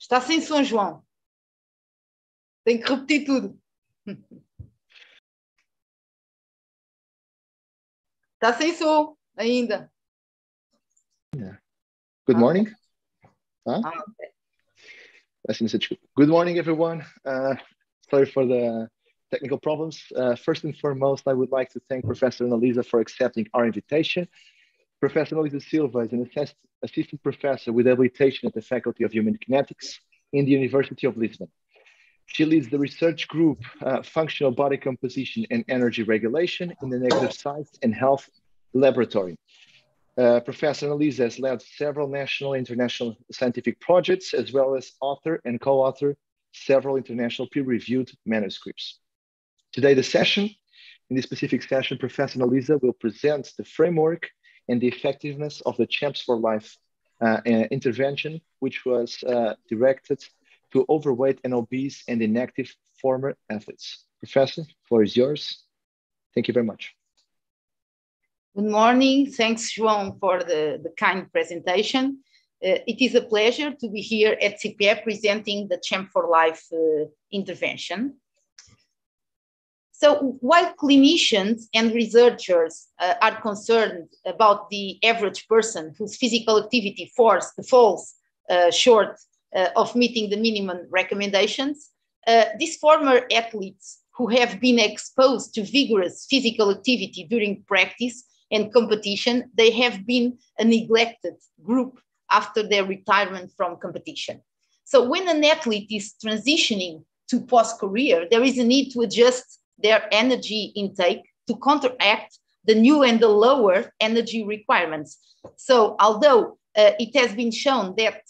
Está sem som, João. Tem que repetir tudo. Está sem som ainda. Yeah. Good morning. Okay. Good morning, everyone. Sorry for the technical problems. First and foremost, I would like to thank Professor Analiza for accepting our invitation. Professor Analiza Silva is an assistant professor with habilitation at the Faculty of Human Kinetics in the University of Lisbon. She leads the research group, Functional Body Composition and Energy Regulation in an Exercise and Health Laboratory. Professor Analiza has led several national and international scientific projects, as well as author and co-author several international peer-reviewed manuscripts. Today, in this specific session, Professor Analiza will present the framework and the effectiveness of the CHAMP4LIFE intervention, which was directed to overweight and obese and inactive former athletes. Professor, the floor is yours. Thank you very much. Good morning. Thanks, João, for the kind presentation. It is a pleasure to be here at CIPER presenting the CHAMP4LIFE intervention. So while clinicians and researchers are concerned about the average person whose physical activity falls short of meeting the minimum recommendations, these former athletes who have been exposed to vigorous physical activity during practice and competition, they have been a neglected group after their retirement from competition. So when an athlete is transitioning to post-career, there is a need to adjust their energy intake to counteract the new and the lower energy requirements. So although it has been shown that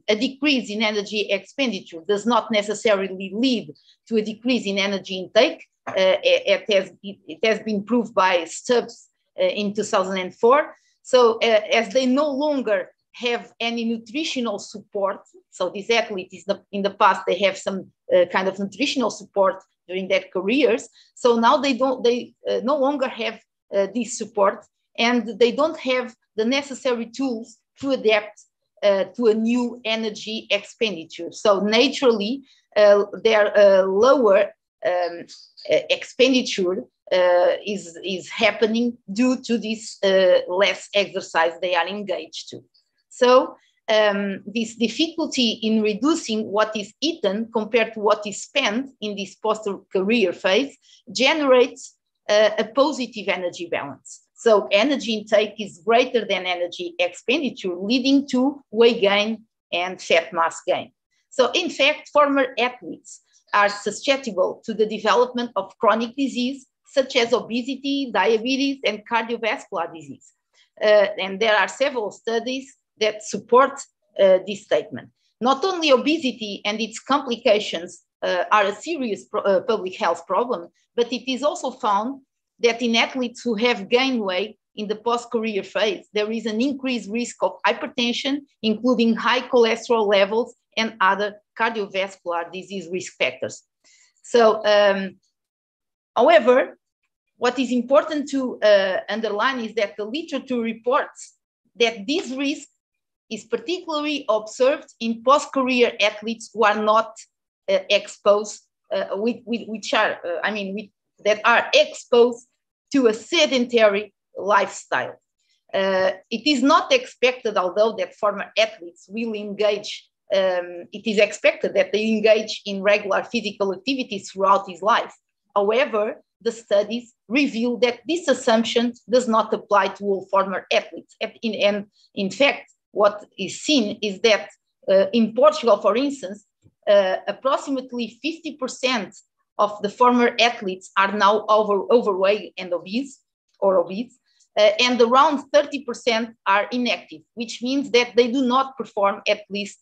a decrease in energy expenditure does not necessarily lead to a decrease in energy intake, it has been proved by Stubbs in 2004. So as they no longer have any nutritional support, so these athletes in the past, they have some kind of nutritional support during their careers. So now they no longer have this support, and they don't have the necessary tools to adapt to a new energy expenditure. So naturally, their lower expenditure is happening due to this less exercise they are engaged to. So this difficulty in reducing what is eaten compared to what is spent in this post-career phase generates a positive energy balance. So energy intake is greater than energy expenditure, leading to weight gain and fat mass gain. So in fact, former athletes are susceptible to the development of chronic disease, such as obesity, diabetes, and cardiovascular disease. And there are several studies that support this statement. Not only obesity and its complications are a serious public health problem, but it is also found that in athletes who have gained weight in the post-career phase, there is an increased risk of hypertension, including high cholesterol levels and other cardiovascular disease risk factors. So, however, what is important to underline is that the literature reports that this risk is particularly observed in post-career athletes who are not exposed, that are exposed to a sedentary lifestyle. It is not expected, although, that former athletes will engage, it is expected that they engage in regular physical activities throughout his life. However, the studies reveal that this assumption does not apply to all former athletes. And in fact, what is seen is that in Portugal, for instance, approximately 50% of the former athletes are now overweight and obese, and around 30% are inactive, which means that they do not perform at least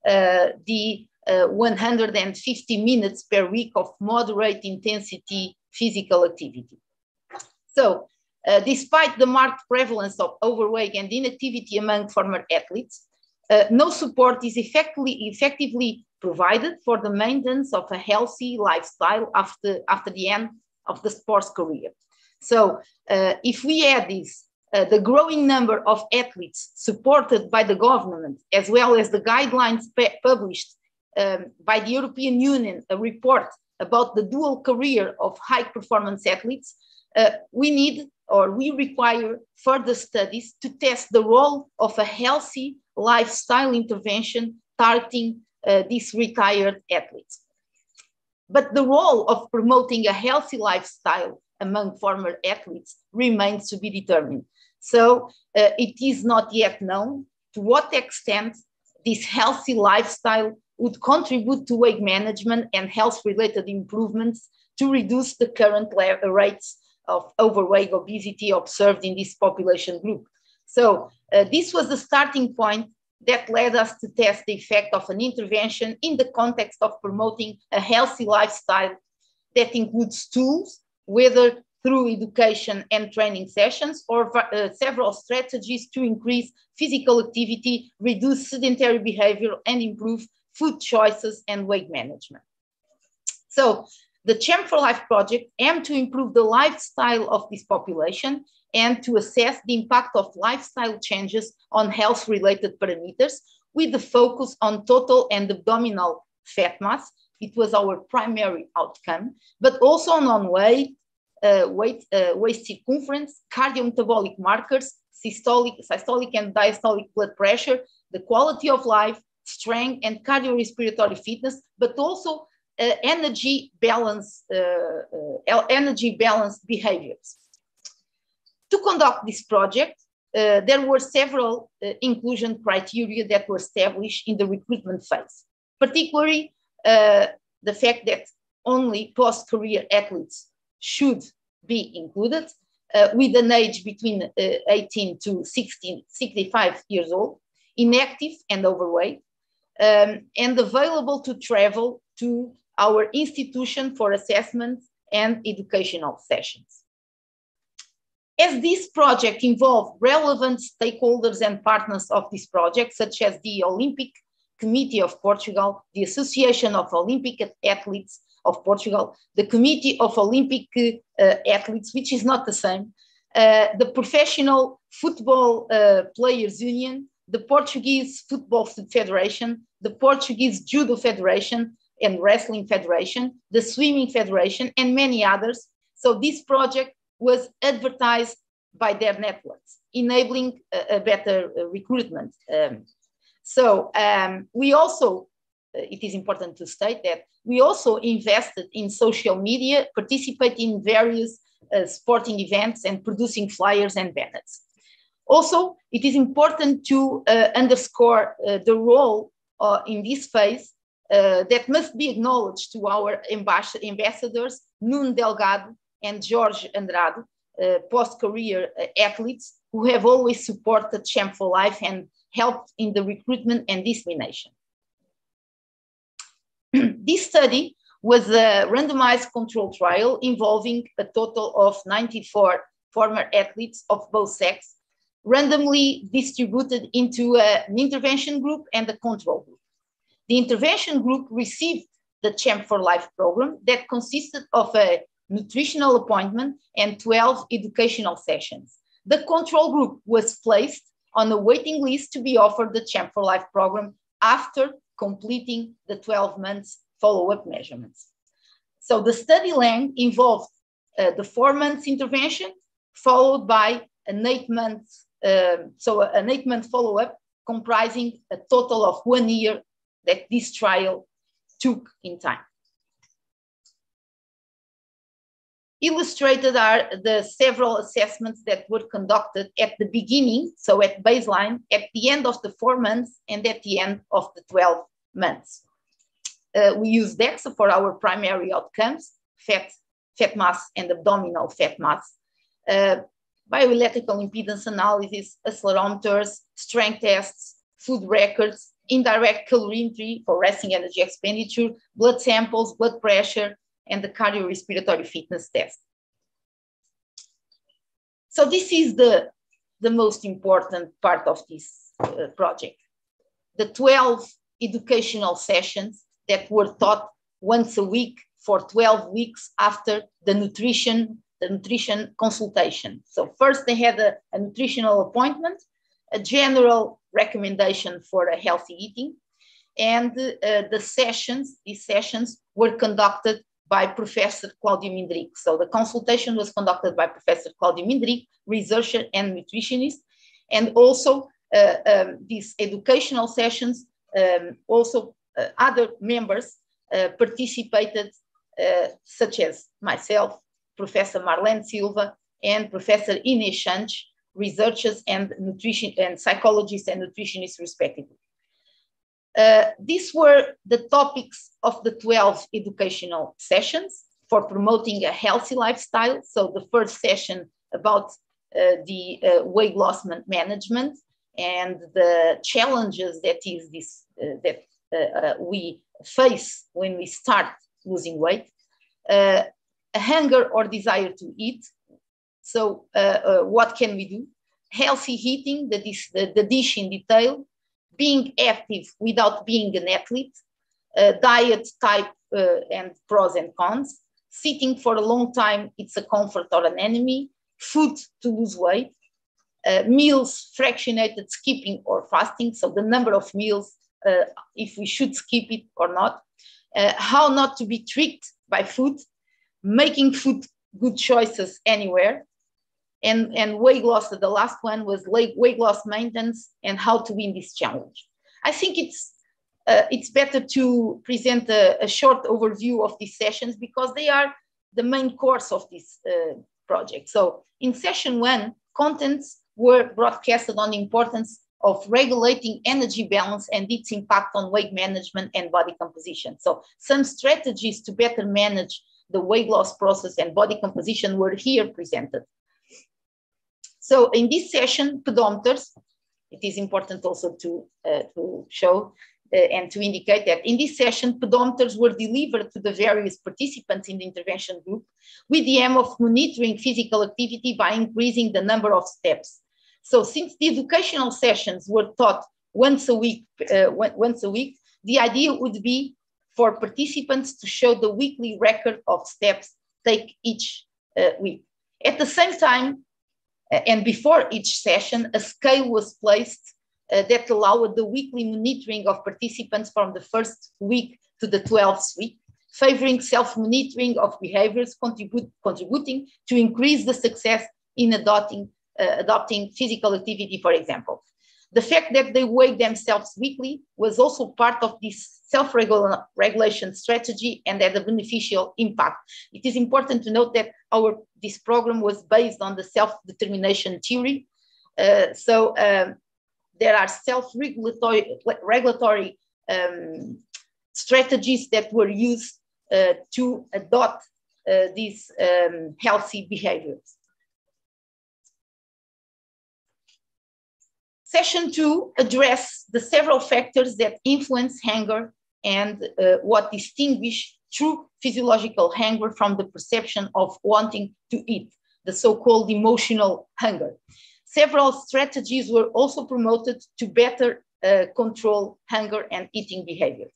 the 150 minutes per week of moderate intensity physical activity. So, despite the marked prevalence of overweight and inactivity among former athletes, no support is effectively provided for the maintenance of a healthy lifestyle after the end of the sports career. So if we add this The growing number of athletes supported by the government, as well as the guidelines published by the European Union, a report about the dual career of high performance athletes, we require further studies to test the role of a healthy lifestyle intervention targeting these retired athletes. But the role of promoting a healthy lifestyle among former athletes remains to be determined. So it is not yet known to what extent this healthy lifestyle would contribute to weight management and health-related improvements to reduce the current rates of overweight, obesity observed in this population group. So this was the starting point that led us to test the effect of an intervention in the context of promoting a healthy lifestyle that includes tools, whether through education and training sessions or several strategies to increase physical activity, reduce sedentary behavior, and improve food choices and weight management. So the CHAMP4LIFE project aimed to improve the lifestyle of this population and to assess the impact of lifestyle changes on health-related parameters with the focus on total and abdominal fat mass. It was our primary outcome, but also on weight, waist circumference, cardiometabolic markers, systolic and diastolic blood pressure, the quality of life, strength and cardiorespiratory fitness, but also energy balanced behaviors. To conduct this project, there were several inclusion criteria that were established in the recruitment phase, particularly the fact that only post-career athletes should be included with an age between 18 to 65 years old, inactive and overweight, and available to travel to our institution for assessment and educational sessions. As this project involved relevant stakeholders and partners of this project, such as the Olympic Committee of Portugal, the Association of Olympic Athletes of Portugal, the Committee of Olympic Athletes, which is not the same, the Professional Football Players Union, the Portuguese Football Federation, the Portuguese Judo Federation and Wrestling Federation, the Swimming Federation, and many others. So this project was advertised by their networks, enabling a better recruitment. We also, it is important to state that we also invested in social media, participating in various sporting events and producing flyers and banners. Also, it is important to underscore the role in this phase that must be acknowledged to our ambassadors, Nuno Delgado and Jorge Andrade, post-career athletes who have always supported CHAMP4LIFE and helped in the recruitment and dissemination. This study was a randomized control trial involving a total of 94 former athletes of both sexes, randomly distributed into an intervention group and a control group. The intervention group received the CHAMP4LIFE program that consisted of a nutritional appointment and 12 educational sessions. The control group was placed on a waiting list to be offered the CHAMP4LIFE program after completing the 12 months follow-up measurements. So the study length involved the 4 months intervention followed by an 8 months, an 8-month follow-up comprising a total of 1 year that this trial took in time. Illustrated are the several assessments that were conducted at the beginning, so at baseline, at the end of the 4 months, and at the end of the 12 months. We use DEXA for our primary outcomes, fat mass and abdominal fat mass, bioelectrical impedance analysis, accelerometers, strength tests, food records, indirect calorimetry for resting energy expenditure, blood samples, blood pressure, and the cardiorespiratory fitness test. So this is the most important part of this project. The 12 educational sessions that were taught once a week for 12 weeks after the nutrition the nutrition consultation. So first they had a nutritional appointment, a general recommendation for a healthy eating, and these sessions were conducted by Professor Claudio Mindrick. So the consultation was conducted by Professor Claudio Mindrick, researcher and nutritionist, and also these educational sessions, also other members participated, such as myself, Professor Marlene Silva, and Professor Inês Santos, researchers and nutrition and psychologists and nutritionists respectively. These were the topics of the 12 educational sessions for promoting a healthy lifestyle. So the first session about the weight loss management and the challenges that is this we face when we start losing weight, a hunger or desire to eat. So what can we do? Healthy eating, the dish in detail, being active without being an athlete, diet type and pros and cons, sitting for a long time, it's a comfort or an enemy, food to lose weight, meals, fractionated, skipping or fasting, so the number of meals, if we should skip it or not, how not to be tricked by food, making food good choices anywhere, and weight loss. The last one was weight loss maintenance and how to win this challenge. I think it's better to present a short overview of these sessions because they are the main course of this project. So in session 1, contents were broadcasted on the importance of regulating energy balance and its impact on weight management and body composition. So some strategies to better manage the weight loss process and body composition were here presented. So in this session, pedometers, it is important also to show and to indicate that in this session, pedometers were delivered to the various participants in the intervention group with the aim of monitoring physical activity by increasing the number of steps. So since the educational sessions were taught once a week, the idea would be for participants to show the weekly record of steps taken each week. At the same time, and before each session, a scale was placed that allowed the weekly monitoring of participants from the first week to the 12th week, favoring self-monitoring of behaviors, contributing to increase the success in adopting physical activity, for example. The fact that they weigh themselves weekly was also part of this self-regulation strategy and had a beneficial impact. It is important to note that this program was based on the self-determination theory. There are self-regulatory strategies that were used to adopt these healthy behaviors. Session 2 addressed the several factors that influence hunger and what distinguish true physiological hunger from the perception of wanting to eat, the so-called emotional hunger. Several strategies were also promoted to better control hunger and eating behavior.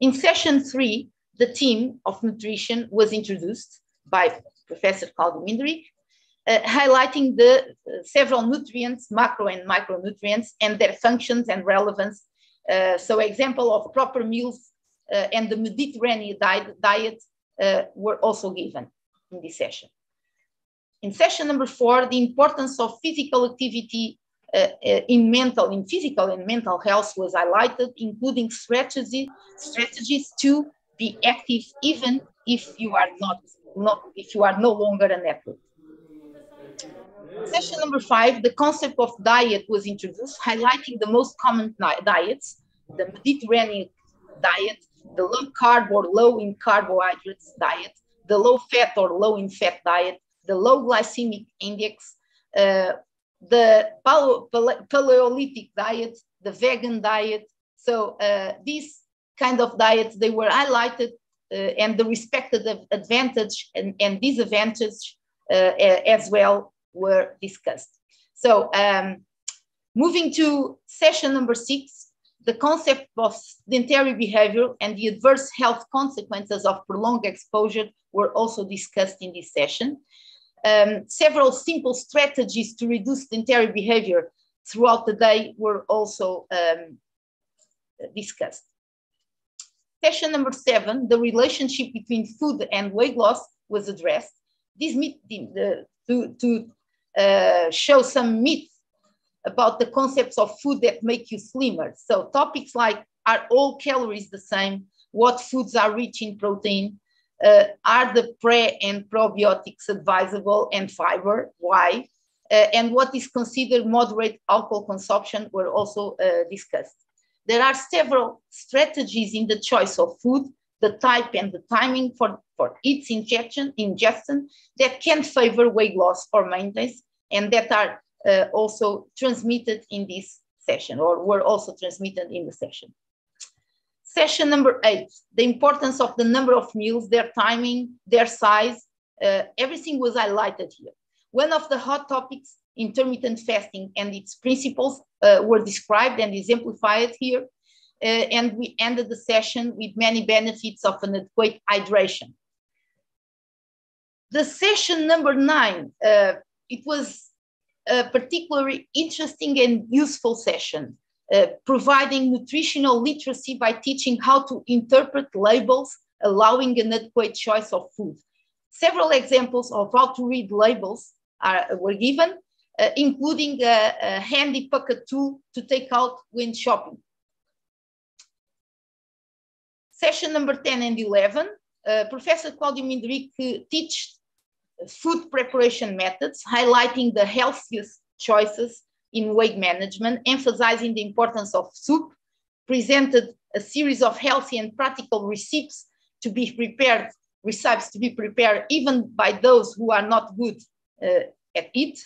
In session 3, the theme of nutrition was introduced by Professor Claudio Mindrick, highlighting the several nutrients, macro and micronutrients, and their functions and relevance. So example of proper meals and the Mediterranean diet were also given in this session. In session number 4, the importance of physical activity in physical and mental health was highlighted, including strategies to be active even if you are no longer an athlete. Session number 5, the concept of diet was introduced, highlighting the most common diets, the Mediterranean diet, the low carb or low in carbohydrates diet, the low fat or low in fat diet, the low glycemic index, the Paleolithic diet, the vegan diet. So these kind of diets, they were highlighted and the respective advantage and disadvantage as well were discussed. So moving to session number 6, the concept of sedentary behavior and the adverse health consequences of prolonged exposure were also discussed in this session. Several simple strategies to reduce sedentary behavior throughout the day were also discussed. Session number 7, the relationship between food and weight loss, was addressed. This meeting to show some myths about the concepts of food that make you slimmer. So topics like, are all calories the same? What foods are rich in protein? Are the pre and probiotics advisable, and fiber? Why? And what is considered moderate alcohol consumption were also discussed. There are several strategies in the choice of food, the type and the timing for its ingestion that can favor weight loss or maintenance, and that are also transmitted in this session, or were also transmitted in the session. Session number 8, the importance of the number of meals, their timing, their size, everything was highlighted here. One of the hot topics, intermittent fasting and its principles, were described and exemplified here. And we ended the session with many benefits of an adequate hydration. The session number 9, it was a particularly interesting and useful session, providing nutritional literacy by teaching how to interpret labels, allowing an adequate choice of food. Several examples of how to read labels were given, including a handy pocket tool to take out when shopping. Session number 10 and 11, Professor Claudio Minderic teached food preparation methods, highlighting the healthiest choices in weight management, emphasizing the importance of soup, presented a series of healthy and practical recipes to be prepared even by those who are not good at it.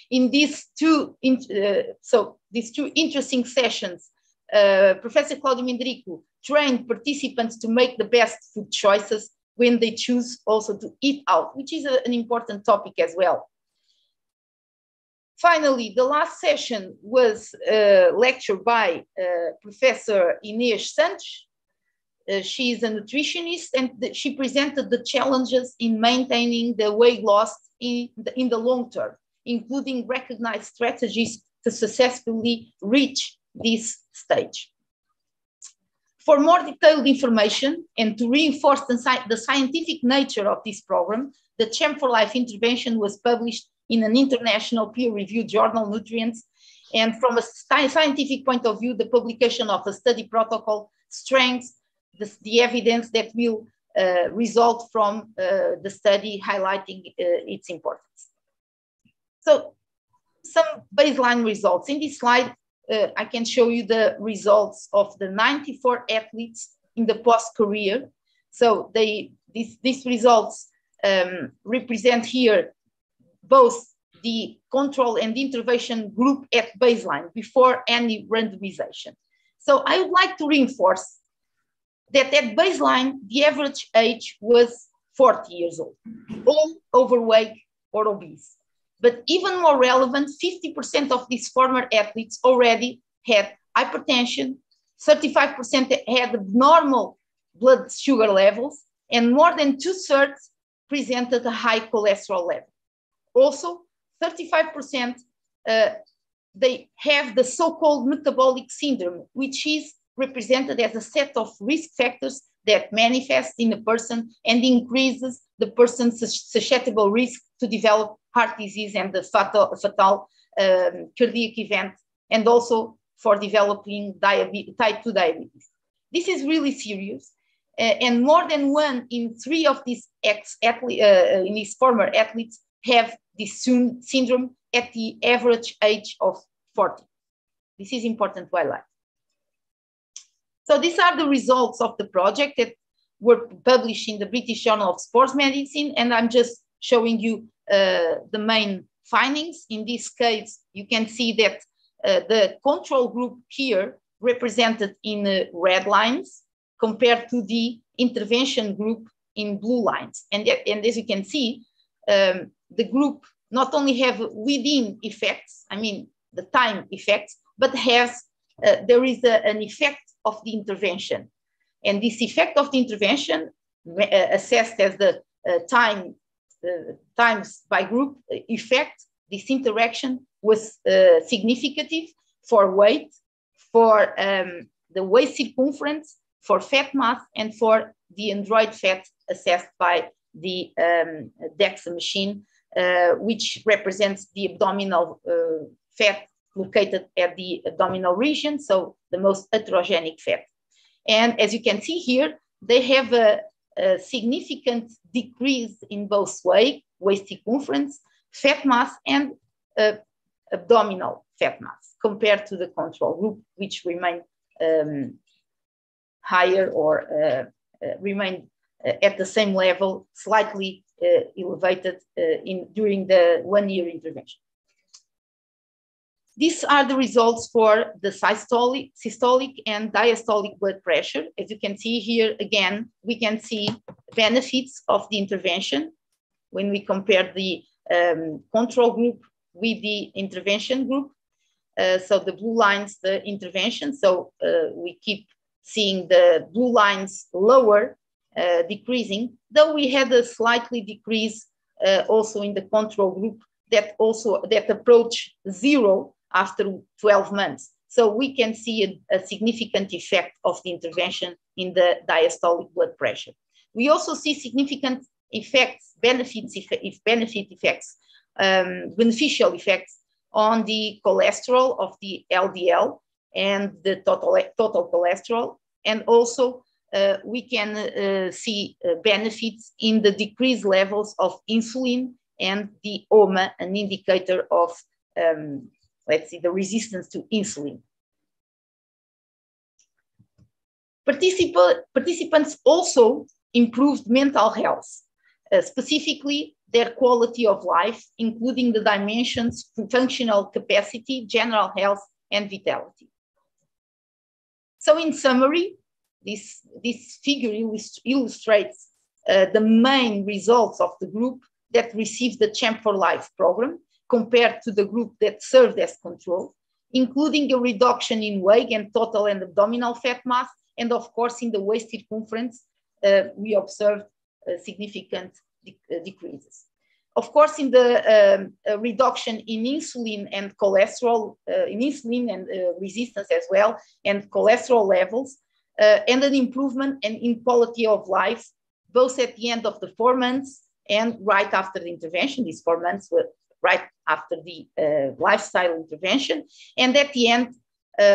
In these two interesting sessions, Professor Claudio Minderic trained participants to make the best food choices when they choose also to eat out, which is an important topic as well. Finally, the last session was a lecture by Professor Inês Santos. She is a nutritionist, and she presented the challenges in maintaining the weight loss in the long term, including recognized strategies to successfully reach this stage. For more detailed information and to reinforce the scientific nature of this program, the CHAMP4LIFE intervention was published in an international peer-reviewed journal, Nutrients, and from a scientific point of view, the publication of a study protocol strengthens the evidence that will result from the study, highlighting its importance. So, some baseline results. In this slide, I can show you the results of the 94 athletes in the post-career. So these results represent here both the control and intervention group at baseline before any randomization. So I would like to reinforce that at baseline, the average age was 40 years old, all overweight or obese. But even more relevant, 50% of these former athletes already had hypertension, 35% had abnormal blood sugar levels, and more than 2/3 presented a high cholesterol level. Also, 35% they have the so-called metabolic syndrome, which is represented as a set of risk factors that manifest in a person and increases the person's susceptible risk to develop heart disease and the fatal cardiac event, and also for developing type 2 diabetes. This is really serious, and more than 1 in 3 of these former athletes have this syndrome at the average age of 40. This is important to highlight. So these are the results of the project that were published in the British Journal of Sports Medicine, and I'm just showing you the main findings. In this case, you can see that the control group here represented in red lines compared to the intervention group in blue lines. And as you can see, the group not only have lead-in effects, I mean the time effects, but there is an effect of the intervention. And this effect of the intervention, assessed as the time times by group effect, this interaction was significant for weight, for the waist circumference, for fat mass, and for the android fat assessed by the DEXA machine, which represents the abdominal fat located at the abdominal region, so the most atherogenic fat. And as you can see here, they have a significant decrease in both waist circumference, fat mass, and abdominal fat mass compared to the control group, which remained higher or remained at the same level, slightly elevated during the 1-year intervention. These are the results for the systolic and diastolic blood pressure. As you can see here, again, we can see benefits of the intervention when we compare the control group with the intervention group. So the blue lines, the intervention. So we keep seeing the blue lines lower, decreasing, though we had a slightly decrease also in the control group that approach 0 after 12 months. So we can see a significant effect of the intervention in the diastolic blood pressure. We also see significant effects, beneficial effects on the cholesterol of the LDL and the total cholesterol. And also we can see benefits in the decreased levels of insulin and the OMA, an indicator of let's see, the resistance to insulin. Participants also improved mental health, specifically their quality of life, including the dimensions, functional capacity, general health, and vitality. So in summary, this figure illustrates the main results of the group that received the CHAMP4LIFE program compared to the group that served as control, including a reduction in weight and total and abdominal fat mass, and of course in the waist circumference, we observed significant decreases. Of course, in the reduction in insulin and cholesterol, in insulin and resistance as well, and cholesterol levels, and an improvement in quality of life, both at the end of the 4 months and right after the intervention. These 4 months were right after the lifestyle intervention, and at the end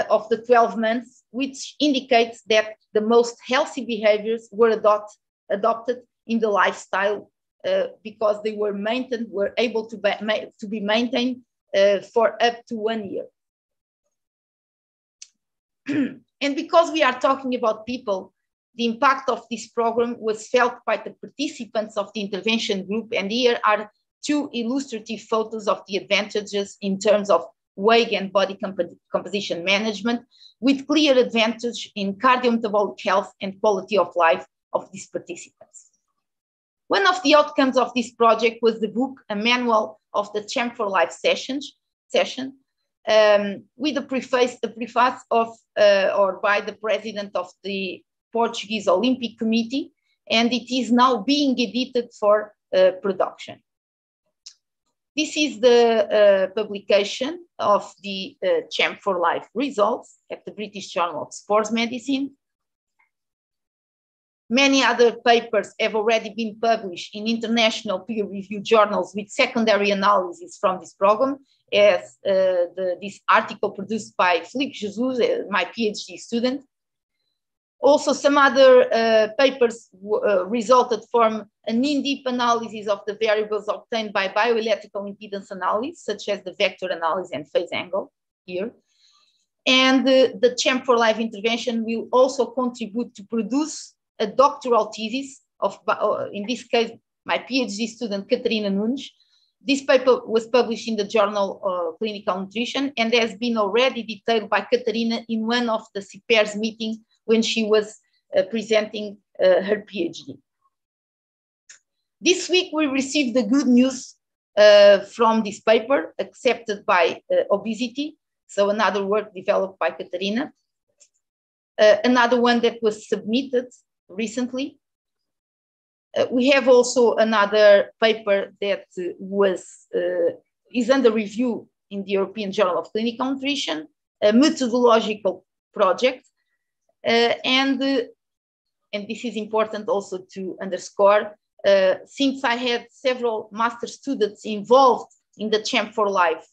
of the 12 months, which indicates that the most healthy behaviors were adopted in the lifestyle because they were able to be maintained for up to 1 year. And because we are talking about people, the impact of this program was felt by the participants of the intervention group, and here are 2 illustrative photos of the advantages in terms of weight and body composition management, with clear advantage in cardiometabolic health and quality of life of these participants. One of the outcomes of this project was the book, a manual of the CHAMP4LIFE session, with a preface of, or by the president of the Portuguese Olympic Committee, and it is now being edited for production. This is the publication of the CHAMP4LIFE results at the British Journal of Sports Medicine. Many other papers have already been published in international peer-reviewed journals with secondary analysis from this program, as this article produced by Felipe Jesus, my PhD student. Also, some other papers resulted from an in-depth analysis of the variables obtained by bioelectrical impedance analysis, such as the vector analysis and phase angle here. And the CHAMP4LIFE intervention will also contribute to produce a doctoral thesis of, in this case, my PhD student, Catarina Nunes. This paper was published in the journal of Clinical Nutrition and has been already detailed by Catarina in one of the CIPER's meetings when she was presenting her PhD. This week, we received the good news from this paper accepted by Obesity, so another work developed by Catarina. Another one that was submitted recently. We have also another paper that is under review in the European Journal of Clinical Nutrition, a methodological project. And this is important also to underscore, since I had several master students involved in the CHAMP4LIFE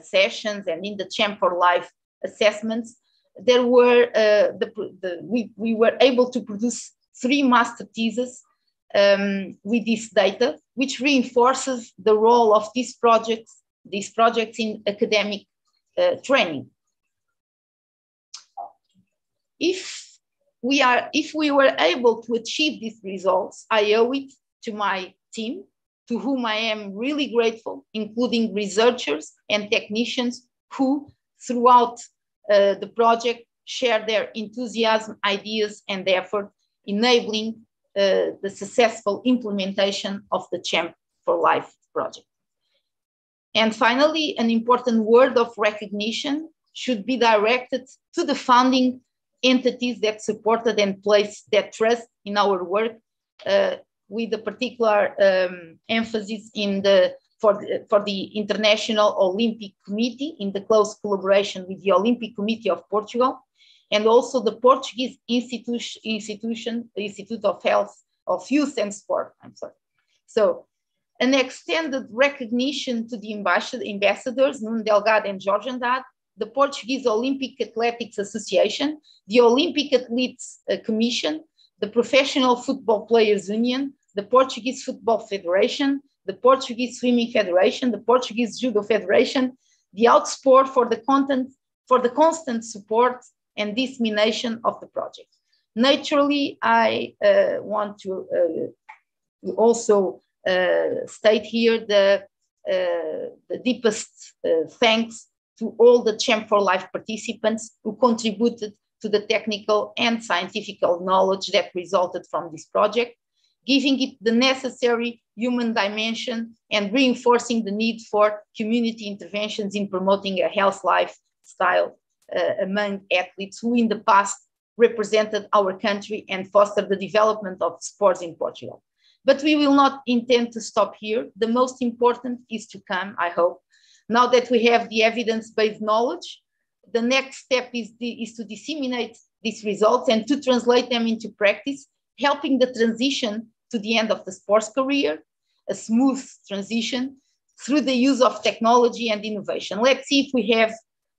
sessions and in the CHAMP4LIFE assessments, there were we were able to produce 3 master theses with this data, which reinforces the role of these projects in academic training. If we were able to achieve these results, I owe it to my team, to whom I am really grateful, including researchers and technicians who, throughout the project, share their enthusiasm, ideas, and effort, enabling the successful implementation of the CHAMP4LIFE project. And finally, an important word of recognition should be directed to the funding entities that supported and placed their trust in our work, with a particular emphasis for the International Olympic Committee, in the close collaboration with the Olympic Committee of Portugal, and also the Portuguese Institute of Health, of Youth and Sport. So an extended recognition to the ambassadors, Nuno Delgado and Jorge Andrade, the Portuguese Olympic Athletics Association, the Olympic Athletes Commission, the Professional Football Players Union, the Portuguese Football Federation, the Portuguese Swimming Federation, the Portuguese Judo Federation, the Outsport for the constant support and dissemination of the project. Naturally, I want to also state here the deepest thanks to all the CHAMP4LIFE participants who contributed to the technical and scientific knowledge that resulted from this project, giving it the necessary human dimension and reinforcing the need for community interventions in promoting a health lifestyle among athletes who in the past represented our country and fostered the development of sports in Portugal. But we will not intend to stop here. The most important is to come, I hope. Now that we have the evidence-based knowledge, the next step is to disseminate these results and to translate them into practice, helping the transition to the end of the sports career, a smooth transition through the use of technology and innovation. Let's see if we have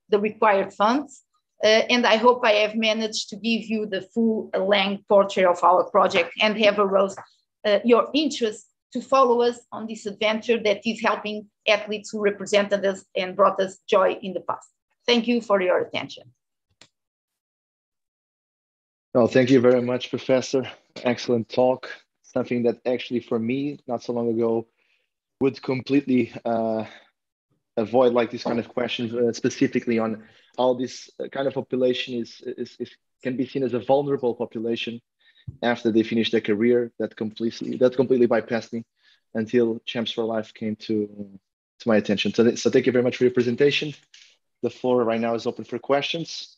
the required funds. And I hope I have managed to give you the full-length portrait of our project and have aroused your interest to follow us on this adventure that is helping athletes who represented us and brought us joy in the past. Thank you for your attention. Well, thank you very much, Professor. Excellent talk. Something that actually for me, not so long ago, would completely avoid like this kind of questions, specifically on how this kind of population can be seen as a vulnerable population after they finish their career. That completely bypassed me until CHAMP4LIFE came to my attention. So thank you very much for your presentation. The floor right now is open for questions,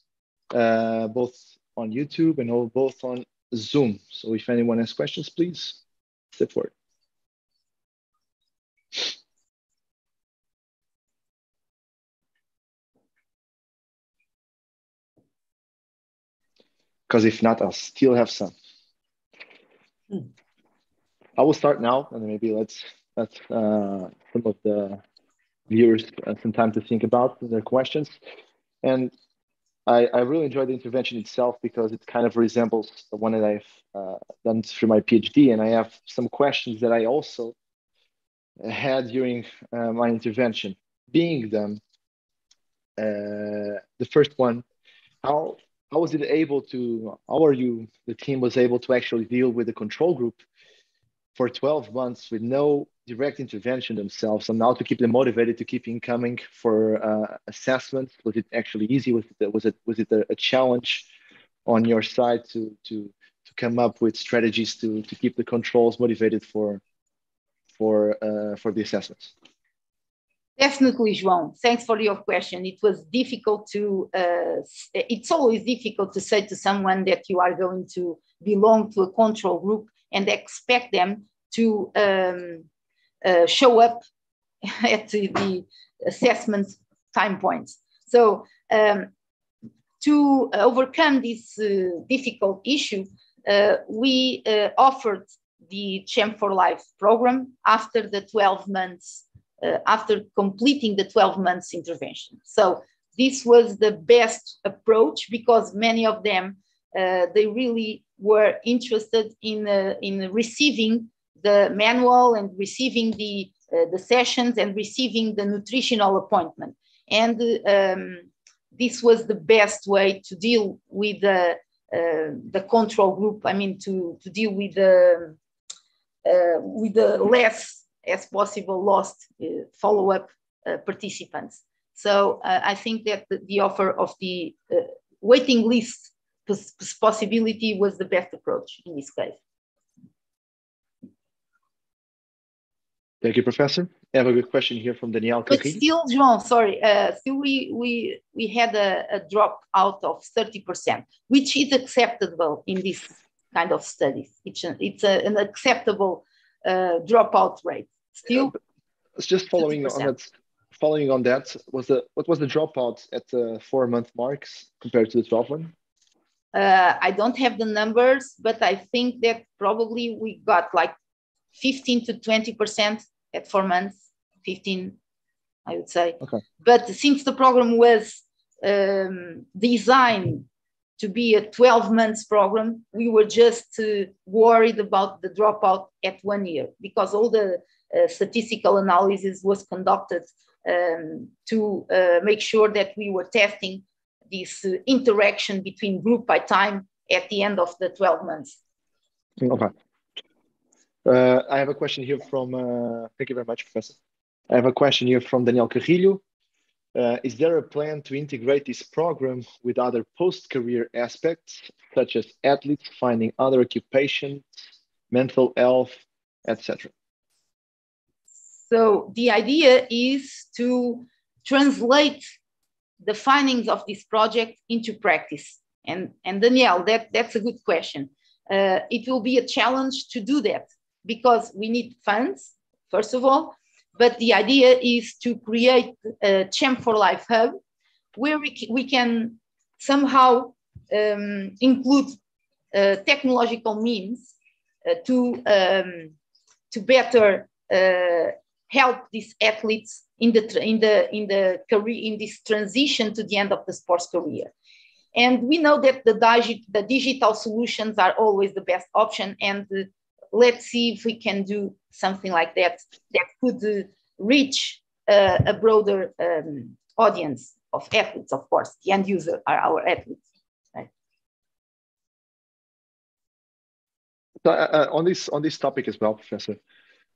both on YouTube and both on Zoom. So if anyone has questions, please step forward. Because if not, I'll still have some. I will start now, and maybe let's some of the viewers some time to think about their questions. And I really enjoyed the intervention itself because it kind of resembles the one that I've done through my PhD, and I have some questions that I also had during my intervention. Being them, the first one, how was it able to, the team was able to actually deal with the control group for 12 months with no direct intervention themselves, and now to keep them motivated to keep incoming for assessments? Was it actually easy? Was it a challenge on your side to come up with strategies to keep the controls motivated for the assessments? Definitely, João. Thanks for your question. It was difficult to, it's always difficult to say to someone that you are going to belong to a control group and expect them to show up at the assessment time points. So to overcome this difficult issue, we offered the CHAMP4LIFE program after the 12 months, after completing the 12 months intervention. So this was the best approach because many of them, they really were interested in receiving the manual and receiving the sessions and receiving the nutritional appointment. And this was the best way to deal with the control group. I mean, to deal with the less as possible lost follow-up participants. So I think that the offer of the waiting list possibility was the best approach in this case. Thank you, Professor. I have a good question here from Danielle. But still, João, sorry, still we had a drop out of 30%, which is acceptable in this kind of studies. It's an acceptable dropout rate. Still, it's just following 30%. On that. Following on that, what was the dropout at the 4-month marks compared to the 12 one? I don't have the numbers, but I think that probably we got like 15 to 20% at 4 months, 15, I would say. Okay. But since the program was designed to be a 12 months program, we were just worried about the dropout at 1 year because all the statistical analysis was conducted to make sure that we were testing this interaction between group by time at the end of the 12 months. Okay. I have a question here from, thank you very much, Professor. I have a question here from Daniel Carrillo. Is there a plan to integrate this program with other post-career aspects, such as athletes finding other occupations, mental health, etc.? So the idea is to translate the findings of this project into practice. And Danielle, that's a good question. It will be a challenge to do that because we need funds, first of all, but the idea is to create a CHAMP4LIFE hub where we can somehow include technological means to better help these athletes in the career, in this transition to the end of the sports career. And we know that the digital solutions are always the best option. And let's see if we can do something like that could reach a broader audience of athletes, of course. The end user are our athletes. Right? So, on this topic as well, Professor,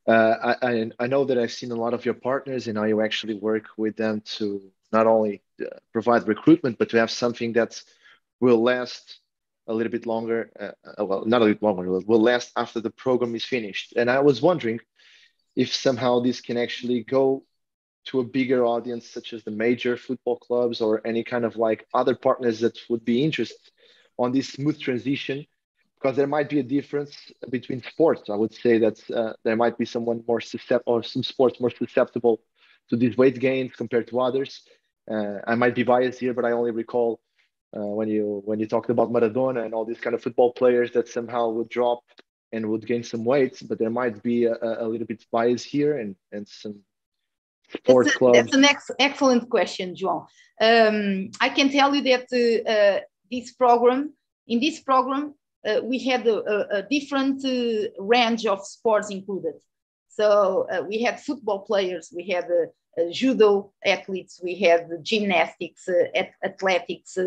I know that I've seen a lot of your partners and how you actually work with them to not only provide recruitment, but to have something that will last a little bit longer, well, not a little longer, will last after the program is finished. And I was wondering if somehow this can actually go to a bigger audience, such as the major football clubs or any kind of like other partners that would be interested on this smooth transition, because there might be a difference between sports. I would say that there might be someone more susceptible, or some sports more susceptible to these weight gains compared to others. I might be biased here, but I only recall when you talked about Maradona and all these kind of football players that somehow would drop and would gain some weight, but there might be a little bit bias here and some sports clubs. That's an excellent question, João. I can tell you that in this program, we had a different range of sports included. So we had football players, we had judo athletes, we had gymnastics, athletics.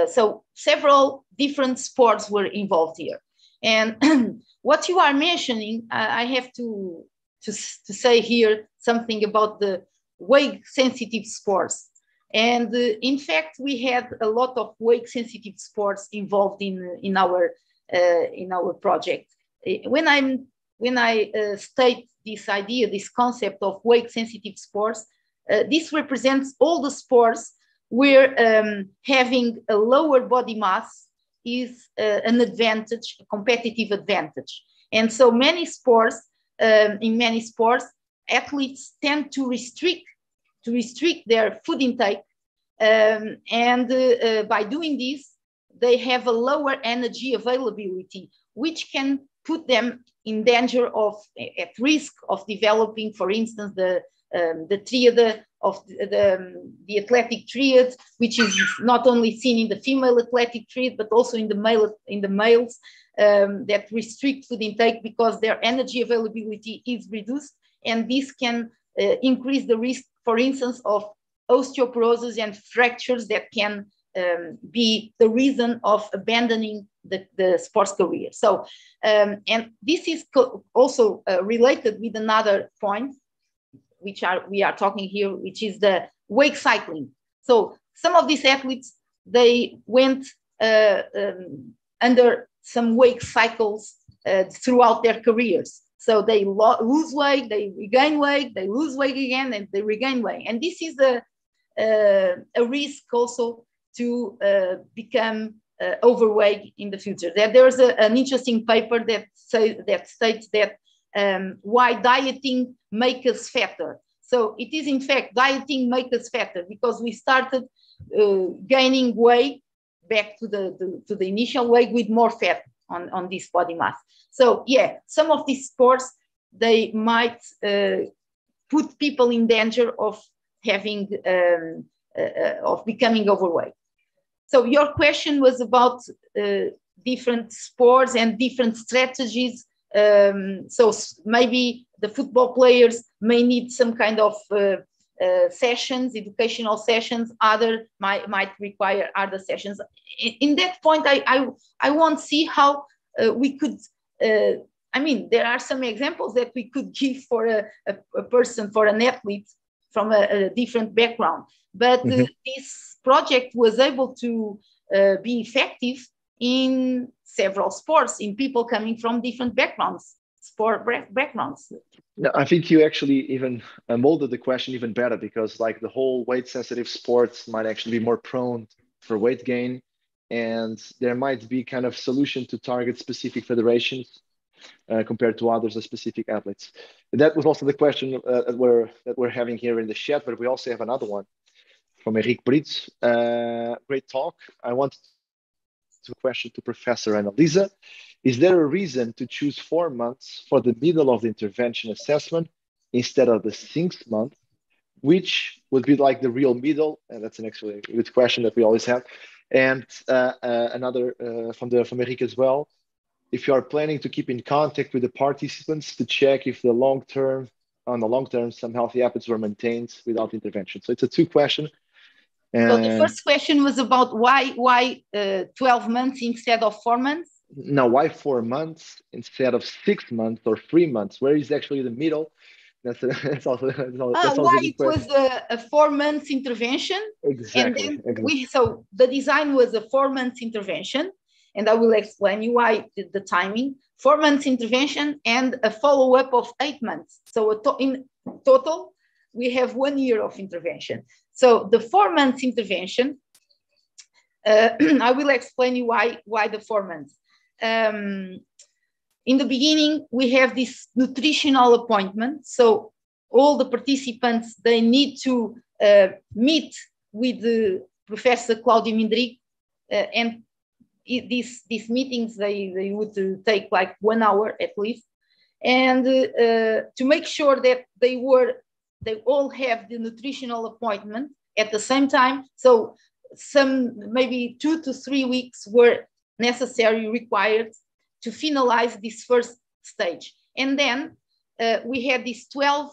So several different sports were involved here. And what you are mentioning, I have to say here something about the weight-sensitive sports. And in fact, we had a lot of weight-sensitive sports involved in our project. When I state this idea, this concept of weight-sensitive sports, this represents all the sports where having a lower body mass is an advantage, a competitive advantage. And so many sports, in many sports, athletes tend to restrict their food intake. By doing this, they have a lower energy availability, which can put them in danger of, at risk of developing, for instance, the triad of the athletic triad, which is not only seen in the female athletic triad, but also in the males that restrict food intake because their energy availability is reduced, and this can increase the risk, for instance, of osteoporosis and fractures that can be the reason of abandoning the sports career. So, and this is also related with another point, which we are talking here, which is the wake cycling. So some of these athletes, they went under some wake cycles throughout their careers. So they lose weight, they regain weight, they lose weight again, and they regain weight. And this is a risk also to become overweight in the future. There's an interesting paper that states that why dieting makes us fatter. So it is in fact dieting makes us fatter because we started gaining weight back to the initial weight with more fat on this body mass. So yeah, some of these sports, they might put people in danger of having of becoming overweight. So your question was about different sports and different strategies. So maybe the football players may need some kind of sessions, educational sessions. Other might require other sessions. In that point, I won't see how we could. I mean, there are some examples that we could give for a person, for an athlete from a different background. But this project was able to be effective in several sports, in people coming from different backgrounds, sport backgrounds. No, I think you actually even molded the question even better, because like the whole weight sensitive sports might actually be more prone for weight gain, and there might be kind of solution to target specific federations compared to others or specific athletes. That was also the question that we're having here in the chat, but we also have another one from Eric Brits. Great talk. I want to question to Professor Analiza. Is there a reason to choose 4 months for the middle of the intervention assessment instead of the 6th month, which would be like the real middle? And that's an actually good question that we always have. And another from Eric as well. If you are planning to keep in contact with the participants to check if on the long term, some healthy habits were maintained without intervention. So it's a 2 question. So the first question was about why 12 months instead of 4 months? No, why 4 months instead of 6 months or 3 months? Where is actually the middle? That's also why it was a 4 months intervention. Exactly. And then so the design was a 4 months intervention, and I will explain you why the timing. 4 months intervention and a follow-up of 8 months. So in total, we have 1 year of intervention. So the 4 months intervention, I will explain you why the 4 months. In the beginning, we have this nutritional appointment. So all the participants, they need to meet with Professor Claudio Mindrick, and these meetings, they would take like 1 hour at least. And to make sure that they all have the nutritional appointment at the same time. So maybe 2 to 3 weeks were required to finalize this first stage. And then we had these 12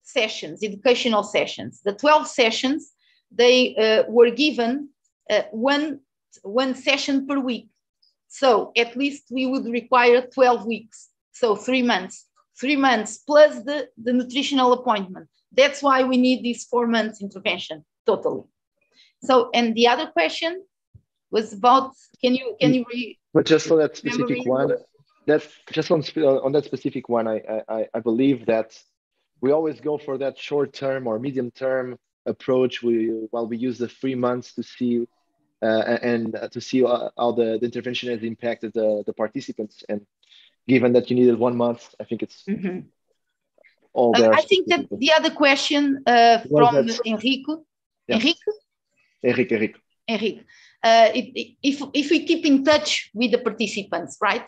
sessions, educational sessions. The 12 sessions, they were given one session per week. So at least we would require 12 weeks. So 3 months. 3 months plus the nutritional appointment. That's why we need this 4 months intervention totally. So, and the other question was about, can you but just for that specific one, that's just on that specific one, I believe that we always go for that short term or medium term approach. While we use the 3 months to see and to see how the intervention has impacted the participants. And given that you needed 1 month, I think it's all there. I think that the other question from Enrico. Yeah. Enrique. If we keep in touch with the participants, right?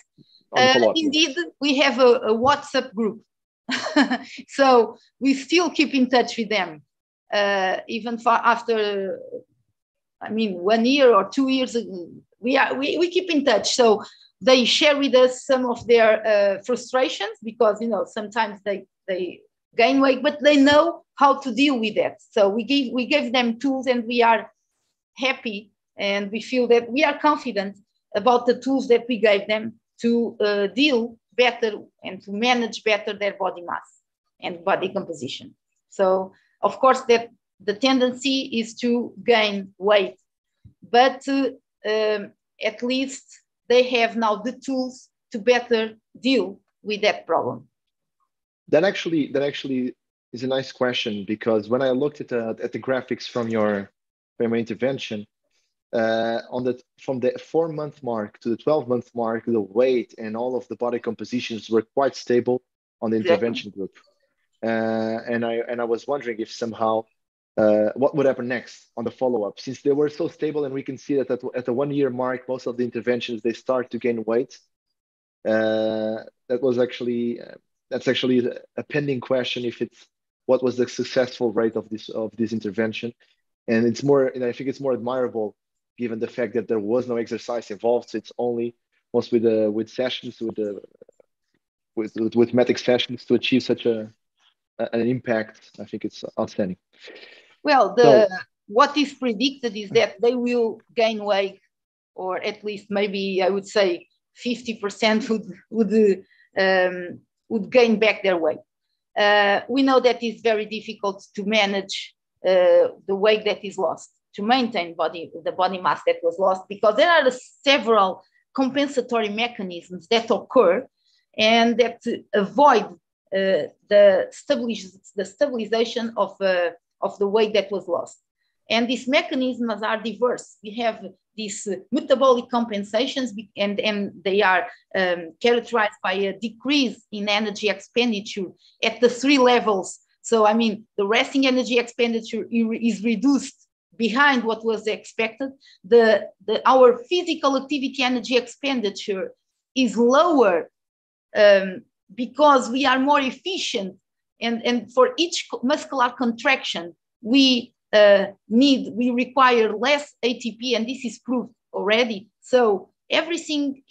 Indeed, we have a WhatsApp group. So we still keep in touch with them, even after, I mean, 1 year or 2 years ago, we keep in touch. So they share with us some of their frustrations, because, you know, sometimes they gain weight, but they know how to deal with that. So we gave them tools, and we are happy, and we feel that we are confident about the tools that we gave them to deal better and to manage better their body mass and body composition. So of course that the tendency is to gain weight, but at least they have now the tools to better deal with that problem. That actually is a nice question, because when I looked at the graphics from your intervention, from the 4-month mark to the 12-month mark, the weight and all of the body compositions were quite stable on the intervention group. And I was wondering if somehow what would happen next on the follow-up, since they were so stable, and we can see that at the 1 year mark, most of the interventions, they start to gain weight. That's actually a pending question, if it's what was the successful rate of this intervention. And it's more, and I think it's more admirable, given the fact that there was no exercise involved. So it's only most with sessions, with metric sessions, to achieve such an impact. I think it's outstanding. Well, what is predicted is that they will gain weight, or at least maybe I would say 50% would gain back their weight. We know that it's very difficult to manage the weight that is lost, to maintain the body mass that was lost, because there are several compensatory mechanisms that occur and that avoid the stabilization of the weight that was lost. And these mechanisms are diverse. We have these metabolic compensations, and they are characterized by a decrease in energy expenditure at the 3 levels. So, I mean, the resting energy expenditure is reduced behind what was expected. Our physical activity energy expenditure is lower because we are more efficient. And for each muscular contraction, we require less ATP, and this is proved already. So everything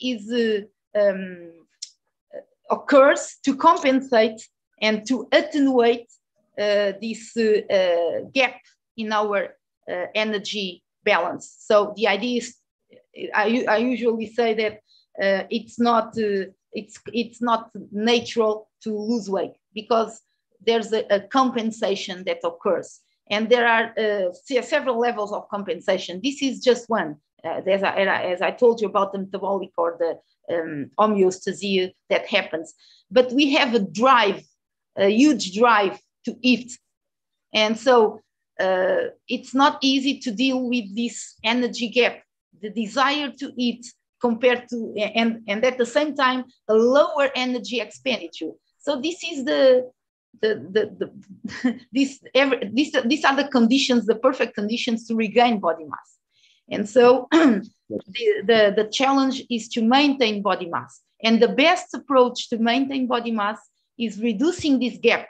occurs to compensate and to attenuate this gap in our energy balance. So the idea is, I usually say that it's not natural to lose weight, because there's a compensation that occurs. And there are several levels of compensation. This is just one. As I told you about the metabolic or the homeostasis that happens. But we have a huge drive to eat. And so it's not easy to deal with this energy gap, the desire to eat compared to, and at the same time, a lower energy expenditure. So this is these are the conditions, the perfect conditions to regain body mass. And so the challenge is to maintain body mass. And the best approach to maintain body mass is reducing this gap,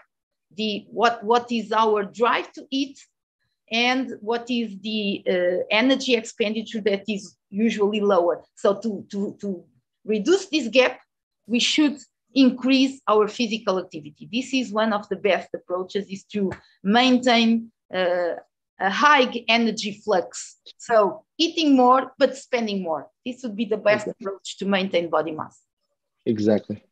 what is our drive to eat and what is the energy expenditure that is usually lower. So to reduce this gap, we should increase our physical activity. This is one of the best approaches, is to maintain a high energy flux. So eating more, but spending more. This would be the best approach to maintain body mass. Exactly.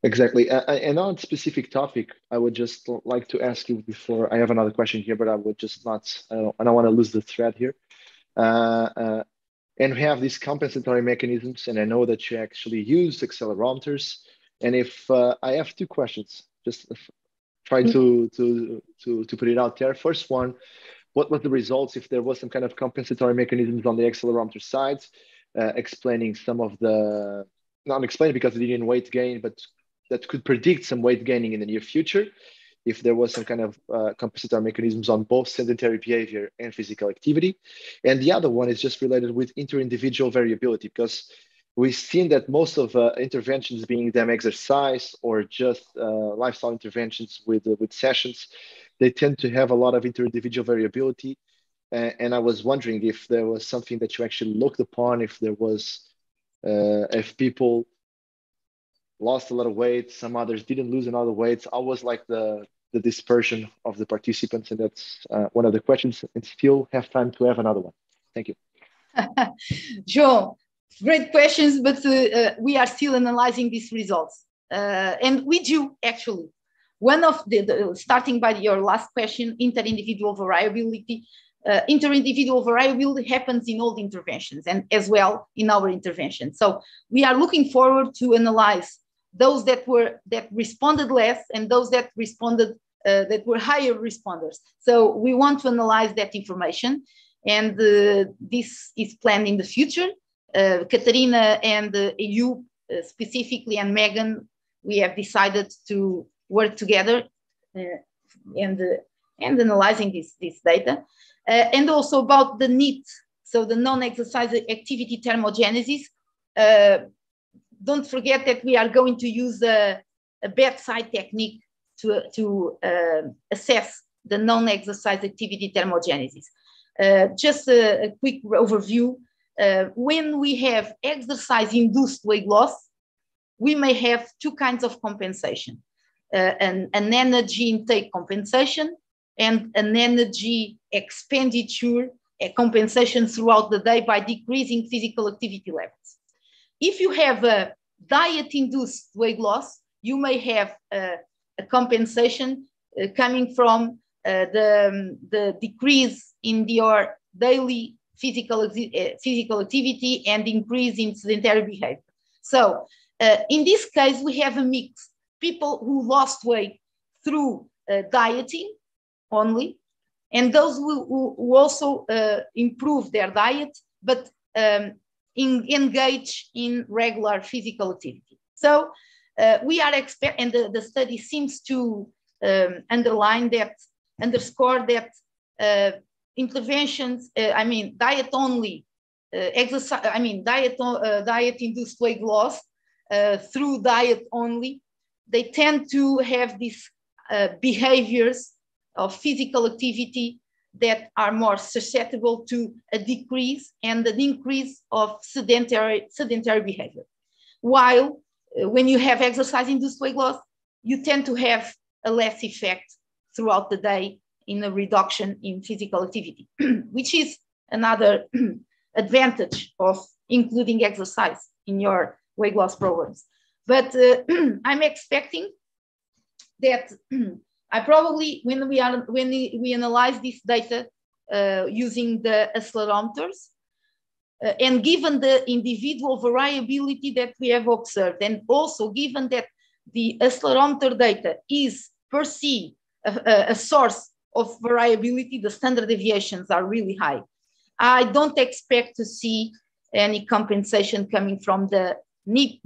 And on a specific topic, I would just like to ask you before, I have another question here, but I would just not, I don't want to lose the thread here. And we have these compensatory mechanisms, and I know that you actually use accelerometers. And if I have 2 questions, just try to put it out there. First one, what was the results if there was some kind of compensatory mechanisms on the accelerometer side, explaining some of the, not explaining because they didn't weight gain, but that could predict some weight gaining in the near future if there was some kind of compensatory mechanisms on both sedentary behavior and physical activity. And the other one is just related with inter-individual variability, because we've seen that most of interventions, being them exercise or just lifestyle interventions with sessions, they tend to have a lot of inter-individual variability. And I was wondering if there was something that you actually looked upon, if there was, if people lost a lot of weight, some others didn't lose another weight. I was like the dispersion of the participants, and that's one of the questions, and still have time to have another one. Thank you. João, great questions, but we are still analyzing these results. And we do, actually. One of starting by your last question, inter-individual variability. Inter-individual variability happens in all the interventions and as well in our intervention. So we are looking forward to analyze those that responded less and those that responded that were higher responders. So we want to analyze that information, and this is planned in the future. Katarina and you specifically, and Megan, we have decided to work together and analyzing this data. And also about the NEAT, so the non-exercise activity thermogenesis. Don't forget that we are going to use a bedside technique to assess the non-exercise activity thermogenesis. Just a quick overview. When we have exercise-induced weight loss, we may have two kinds of compensation. An energy intake compensation and an energy expenditure compensation throughout the day by decreasing physical activity levels. If you have a diet-induced weight loss, you may have a compensation coming from the decrease in your daily physical activity and increase in sedentary behavior. So in this case, we have a mix. People who lost weight through dieting only, and those who also improve their diet, but engage in regular physical activity. So we are and the study seems to underscore that interventions, diet only, diet-induced weight loss through diet only, they tend to have these behaviors of physical activity that are more susceptible to a decrease and an increase of sedentary behavior. While when you have exercise-induced weight loss, you tend to have a less effect throughout the day in a reduction in physical activity, which is another advantage of including exercise in your weight loss programs. But I'm expecting that I probably, when we analyze this data using the accelerometers, and given the individual variability that we have observed, and also given that the accelerometer data is per se a source of variability, the standard deviations are really high. I don't expect to see any compensation coming from the NEAT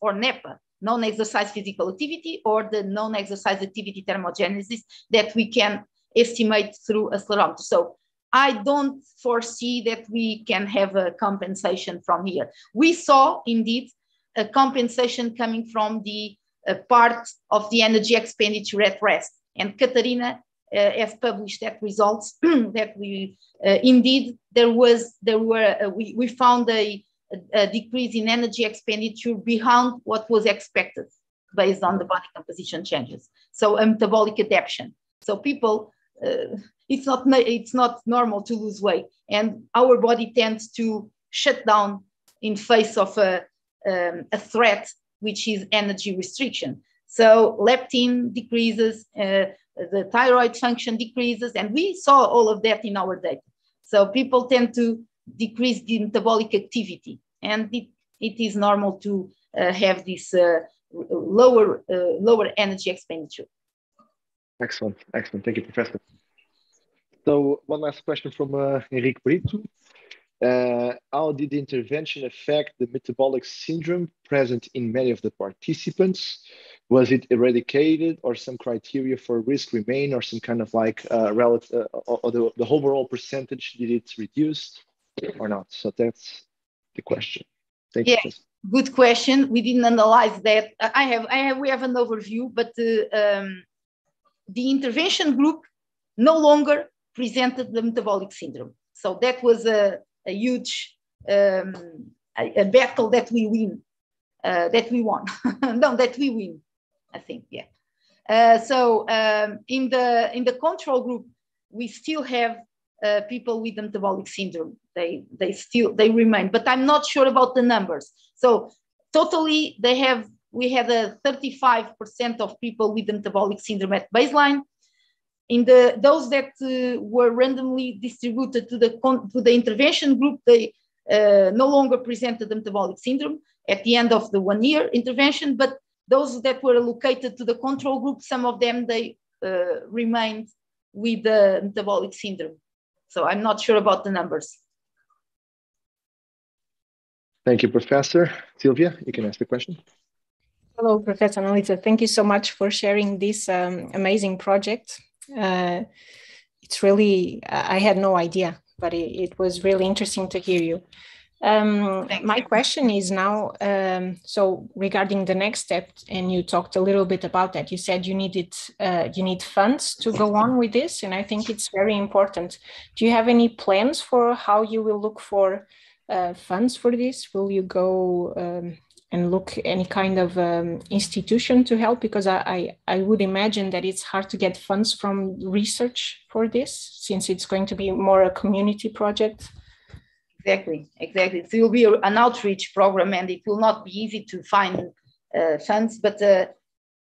or NEPA, non-exercise physical activity, or the non-exercise activity thermogenesis that we can estimate through accelerometer. So I don't foresee that we can have a compensation from here. We saw indeed a compensation coming from the part of the energy expenditure at rest. And Katarina has published that results that we indeed we found a decrease in energy expenditure beyond what was expected based on the body composition changes. So a metabolic adaptation. So people, it's not normal to lose weight, and our body tends to shut down in face of a threat, which is energy restriction. So leptin decreases, the thyroid function decreases, and we saw all of that in our data. So people tend to decrease the metabolic activity, and it is normal to have this lower energy expenditure. Excellent. Thank you, Professor. So one last question from Henrique Brito. How did the intervention affect the metabolic syndrome present in many of the participants? Was it eradicated, or some criteria for risk remain, or some kind of like relative, or the overall percentage, did it reduce or not? So that's the question. Thank you, Professor. Good question. We didn't analyze that. We have an overview, but the intervention group no longer presented the metabolic syndrome. So that was a huge a battle that we win, that we won. No, that we win, I think. Yeah. In the control group, we still have people with metabolic syndrome. They remain, but I'm not sure about the numbers. So totally, we had a 35% of people with metabolic syndrome at baseline. In those that were randomly distributed to the intervention group, they no longer presented the metabolic syndrome at the end of the 1 year intervention, but those that were allocated to the control group, some of them, they remained with the metabolic syndrome. So I'm not sure about the numbers. Thank you, Professor. Silvia, you can ask the question. Hello, Professor Analiza. Thank you so much for sharing this amazing project. It's really, I had no idea, but it was really interesting to hear you. My question is now, so regarding the next step, and you talked a little bit about that. You said you need funds to go on with this, and I think it's very important. Do you have any plans for how you will look for funds for this? Will you go and look any kind of institution to help? Because I would imagine that it's hard to get funds from research for this, since it's going to be more a community project. Exactly. It will be an outreach program, and it will not be easy to find funds, but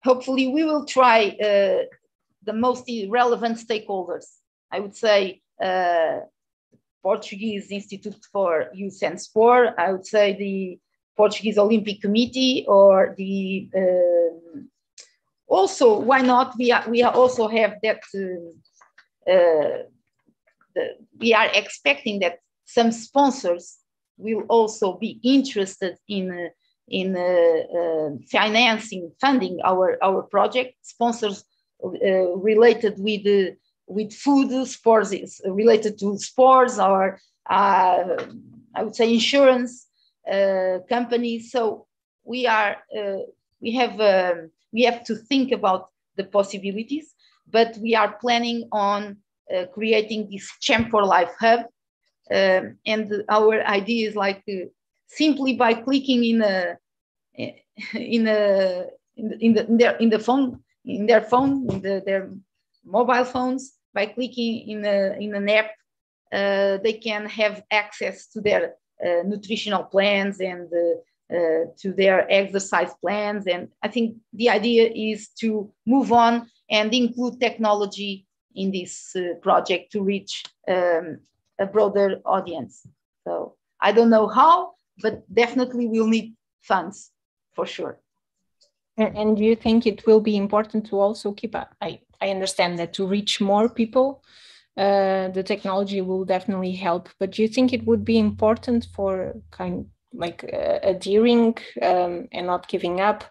hopefully we will try the most relevant stakeholders. I would say Portuguese Institute for Youth and Sport. I would say the Portuguese Olympic Committee, or the also, why not? We also have that. We are expecting that some sponsors will also be interested in funding our project. Sponsors related with food, sports, related to sports, or I would say insurance companies. So we have to think about the possibilities, but we are planning on creating this CHAMP4LIFE hub, and our idea is like simply by clicking in their mobile phones, by clicking in an app, they can have access to their nutritional plans and to their exercise plans. And I think the idea is to move on and include technology in this project to reach a broader audience. So I don't know how, but definitely we'll need funds for sure. And do you think it will be important to also keep I understand that to reach more people, the technology will definitely help, but do you think it would be important for kind like adhering and not giving up,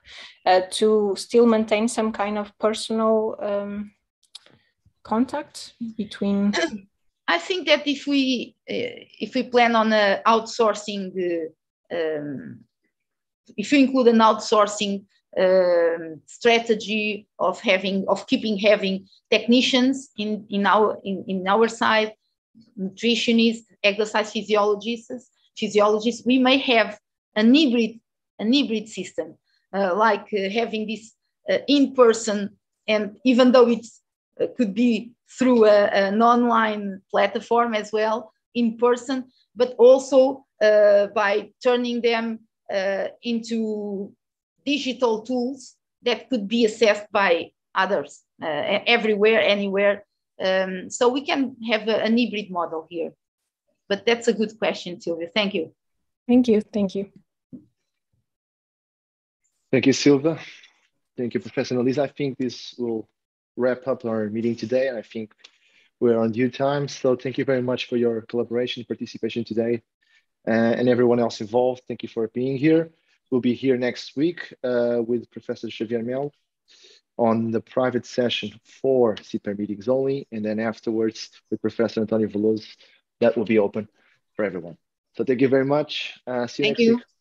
to still maintain some kind of personal contact between? I think that if we plan on outsourcing, if you include an outsourcing strategy of keeping having technicians in our side, nutritionists, exercise physiologists, we may have an hybrid system, like having this in-person, and even though it could be through an online platform as well, in person, but also by turning them into digital tools that could be assessed by others everywhere, anywhere. So we can have a hybrid model here. But that's a good question, Silvia. Thank you. Thank you. Thank you. Thank you, Silva. Thank you, Professor Analiza. I think this will wrap up our meeting today. And I think we're on due time. So thank you very much for your collaboration, participation today, and everyone else involved. Thank you for being here. We'll be here next week with Professor Xavier Mel on the private session for CIPER meetings only, and then afterwards with Professor Antonio Veloso, that will be open for everyone. So thank you very much. See you next week.